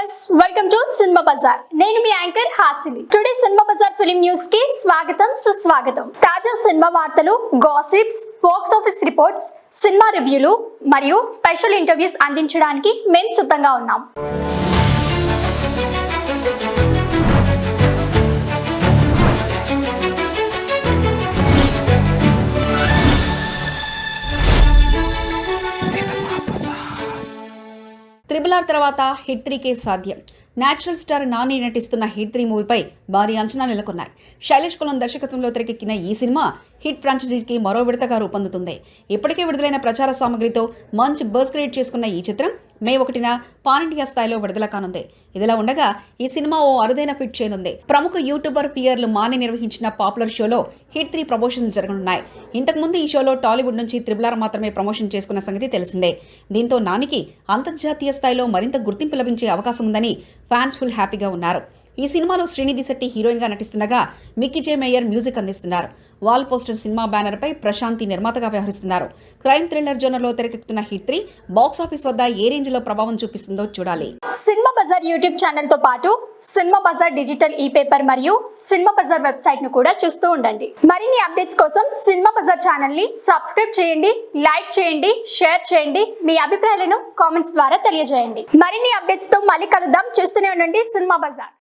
Viewers, welcome to cinema bazaar. నేను మీ anchor Hasini. Today cinema bazaar film news కి స్వాగతం, సుస్వాగతం. తాజా సినిమా వార్తలు, gossips, box office reports, cinema రివ్యూలు మరియు స్పెషల్ ఇంటర్వ్యూస్ అందించడానికి మేము సిద్ధంగా ఉన్నాం. RRR తర్వాత హిట్ 3కే సాధ్యం. నేచురల్ స్టార్ నాని నటిస్తున్న హిట్ 3 మూవీపై భారీ అంచనా నెలకొన్నాయి. శైలేష్ కులం దర్శకత్వంలో తెరకెక్కిన ఈ సినిమా హిట్ ఫ్రాంచైజీకి మరో విడతగా రూపొందుతుంది. ఇప్పటికే విడుదలైన ప్రచార సామగ్రితో మంచి బజ్ క్రియేట్ చేసుకున్న ఈ చిత్రం మే 1న పాన్ ఇండియా స్థాయిలో విడుదల కానుంది. ఇదిలా ఉండగా ఈ సినిమా ఓ అరుదైన ఫిట్ చేయనుంది. ప్రముఖ యూట్యూబర్ పియర్లు మాని నిర్వహించిన పాపులర్ షోలో హిట్ 3 ప్రమోషన్స్ జరగనున్నాయి. ఇంతకుముందు ఈ షోలో టాలీవుడ్ నుంచి RRR మాత్రమే ప్రమోషన్ చేసుకున్న సంగతి తెలిసిందే. దీంతో నానికి అంతర్జాతీయ స్థాయిలో మరింత గుర్తింపు లభించే అవకాశం ఉందని ఫ్యాన్స్ ఫుల్ హ్యాపీగా ఉన్నారు. ఈ సినిమాలో శ్రీనిధి శెట్టి హీరోయిన్ గా నటిస్తుండగా మిక్కీ జే మేయర్ మ్యూజిక్ అందిస్తున్నారు. వాల్ పోస్టర్ సినిమా బ్యానర్ పై ప్రశాంతి నిర్మాతగా వ్యవహరిస్తున్నారు. క్రైమ్ థ్రిల్లర్ జోనర్ లో తెరకెక్కుతున్న హిట్ 3 బాక్స్ ఆఫీస్ వద్ద ఏ రేంజ్ లో ప్రభావం చూపిస్తుందో చూడాలి. సినిమా బజార్ యూట్యూబ్ ఛానల్ తో పాటు సినిమా బజార్ డిజిటల్ ఈ పేపర్ మరియు సినిమా బజార్ వెబ్సైట్ ను కూడా చూస్తూ ఉండండి. మరిన్ని అప్డేట్స్ కోసం సినిమా బజార్ ఛానల్ ని సబ్స్క్రైబ్ చేయండి, లైక్ చేయండి, షేర్ చేయండి. మీ అభిప్రాయాలను కామెంట్స్ ద్వారా తెలియజేయండి. మరిన్ని అప్డేట్స్ తో మళ్ళీ కలుద్దాం. చూస్తూనే ఉండండి సినిమా బజార్.